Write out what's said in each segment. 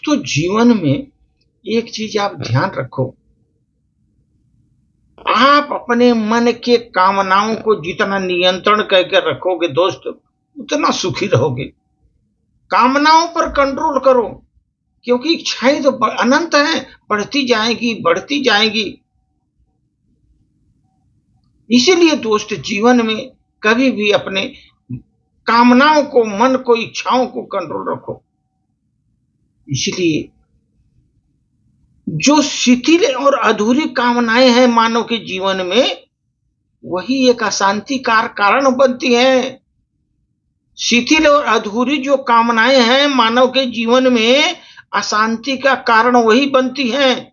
तो जीवन में एक चीज आप ध्यान रखो, आप अपने मन के कामनाओं को जितना नियंत्रण करके रखोगे दोस्त, उतना सुखी रहोगे। कामनाओं पर कंट्रोल करो, क्योंकि इच्छाएं तो अनंत हैं, बढ़ती जाएगी बढ़ती जाएगी। इसीलिए दोस्त, जीवन में कभी भी अपने कामनाओं को, मन को, इच्छाओं को कंट्रोल रखो। इसलिए जो शिथिल और अधूरी कामनाएं हैं मानव के जीवन में, वही एक अशांति का कारण बनती हैं। शिथिल और अधूरी जो कामनाएं हैं मानव के जीवन में, अशांति का कारण वही बनती हैं।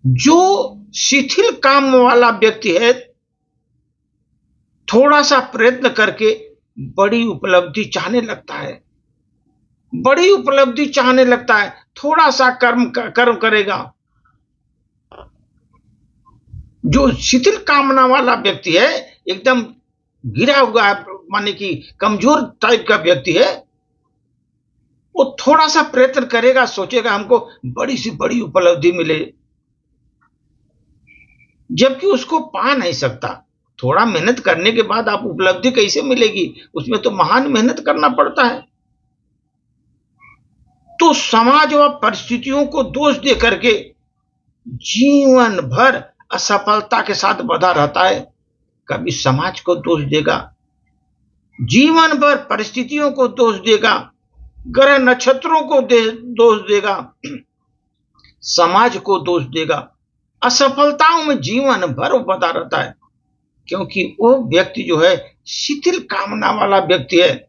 जो शिथिल काम वाला व्यक्ति है, थोड़ा सा प्रयत्न करके बड़ी उपलब्धि चाहने लगता है, बड़ी उपलब्धि चाहने लगता है। थोड़ा सा कर्म करेगा। जो शिथिल कामना वाला व्यक्ति है, एकदम गिरा हुआ है, माने कि कमजोर टाइप का व्यक्ति है, वो थोड़ा सा प्रयत्न करेगा, सोचेगा हमको बड़ी सी बड़ी उपलब्धि मिले, जबकि उसको पा नहीं सकता। थोड़ा मेहनत करने के बाद आप उपलब्धि कैसे मिलेगी? उसमें तो महान मेहनत करना पड़ता है। तो समाज व परिस्थितियों को दोष दे करके जीवन भर असफलता के साथ बंधा रहता है। कभी समाज को दोष देगा, जीवन भर परिस्थितियों को दोष देगा, ग्रह नक्षत्रों को दोष देगा, समाज को दोष देगा। असफलताओं में जीवन भर वो बंधा रहता है, क्योंकि वो व्यक्ति जो है शिथिल कामना वाला व्यक्ति है।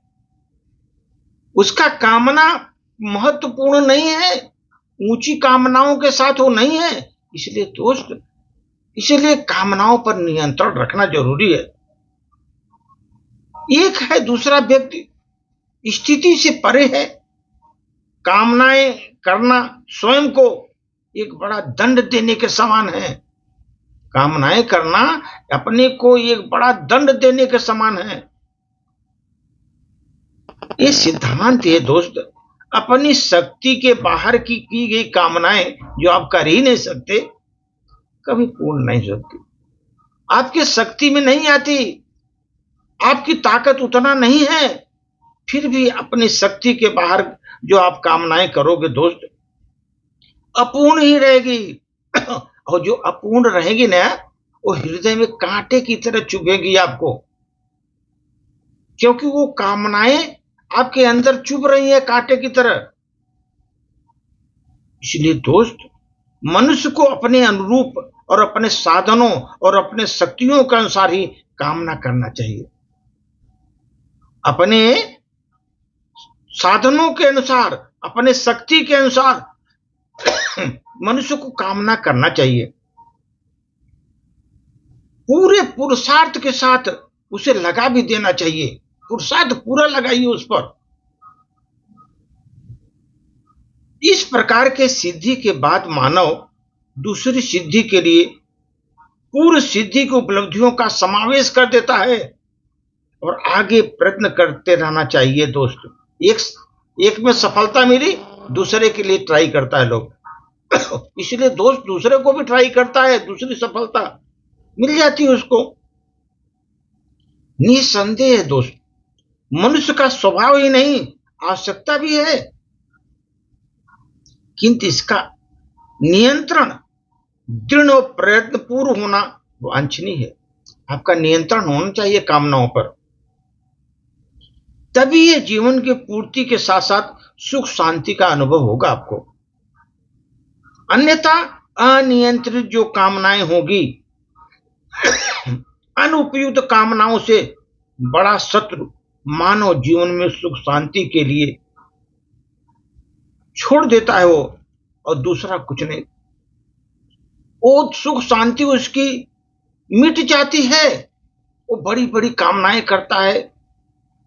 उसका कामना महत्वपूर्ण नहीं है, ऊंची कामनाओं के साथ वो नहीं है। इसलिए दोस्त, इसलिए कामनाओं पर नियंत्रण रखना जरूरी है। एक है दूसरा व्यक्ति स्थिति से परे है। कामनाएं करना स्वयं को एक बड़ा दंड देने के समान है। कामनाएं करना अपने को एक बड़ा दंड देने के समान है। ये सिद्धांत है दोस्त। अपनी शक्ति के बाहर की गई कामनाएं जो आप कर ही नहीं सकते, कभी पूर्ण नहीं सकती, आपकी शक्ति में नहीं आती, आपकी ताकत उतना नहीं है। फिर भी अपनी शक्ति के बाहर जो आप कामनाएं करोगे दोस्त, अपूर्ण ही रहेगी। और जो अपूर्ण रहेगी ना, वो हृदय में कांटे की तरह चुभेगी आपको, क्योंकि वो कामनाएं आपके अंदर चुभ रही है कांटे की तरह। इसलिए दोस्त, मनुष्य को अपने अनुरूप और अपने साधनों और अपने शक्तियों के अनुसार ही कामना करना चाहिए। अपने साधनों के अनुसार, अपने शक्ति के अनुसार मनुष्य को कामना करना चाहिए। पूरे पुरुषार्थ के साथ उसे लगा भी देना चाहिए। पुरुषार्थ पूरा लगाइए उस पर। इस प्रकार के सिद्धि के बाद मानव दूसरी सिद्धि के लिए पूर्व सिद्धि की उपलब्धियों का समावेश कर देता है और आगे प्रयत्न करते रहना चाहिए दोस्त। एक में सफलता मिली, दूसरे के लिए ट्राई करता है लोग। इसलिए दोस्त दूसरे को भी ट्राई करता है, दूसरी सफलता मिल जाती है उसको। निसंदेह है दोस्त, मनुष्य का स्वभाव ही नहीं, आवश्यकता भी है, किंतु इसका नियंत्रण दृढ़ और प्रयत्न पूर्व होना वांछनीय है। आपका नियंत्रण होना चाहिए कामनाओं पर, तभी ये जीवन की पूर्ति के साथ साथ सुख शांति का अनुभव होगा आपको। अन्यथा अनियंत्रित जो कामनाएं होगी, अनुपयुक्त कामनाओं से बड़ा शत्रु मानव जीवन में सुख शांति के लिए छोड़ देता है वो, और दूसरा कुछ नहीं। वो सुख शांति उसकी मिट जाती है। वो बड़ी बड़ी कामनाएं करता है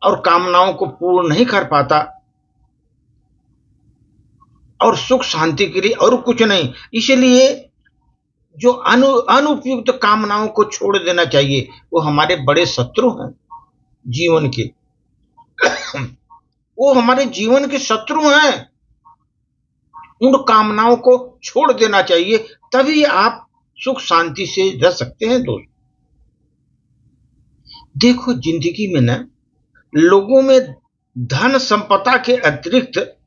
और कामनाओं को पूर्ण नहीं कर पाता, और सुख शांति के लिए और कुछ नहीं। इसलिए जो अनुपयुक्त कामनाओं को छोड़ देना चाहिए, वो हमारे बड़े शत्रु हैं जीवन के। वो हमारे जीवन के शत्रु हैं। उन कामनाओं को छोड़ देना चाहिए, तभी आप सुख शांति से रह सकते हैं दोस्त। देखो जिंदगी में ना, लोगों में धन संपदा के अतिरिक्त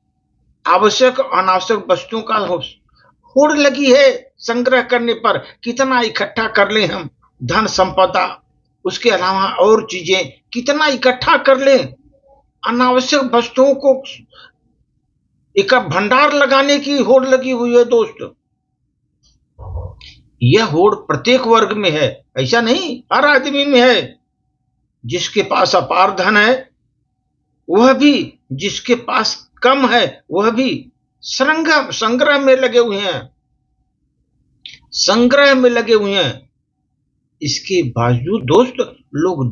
आवश्यक अनावश्यक वस्तुओं का होड़ लगी है। संग्रह करने पर कितना इकट्ठा कर लें हम धन संपदा, उसके अलावा और चीजें कितना इकट्ठा कर लें। अनावश्यक वस्तुओं को एक भंडार लगाने की होड़ लगी हुई है दोस्त। यह होड़ प्रत्येक वर्ग में है, ऐसा नहीं, हर आदमी में है। जिसके पास अपार धन है वह भी, जिसके पास कम है वह भी संग्रह में लगे हुए हैं, संग्रह में लगे हुए हैं। इसके बावजूद दोस्त लोग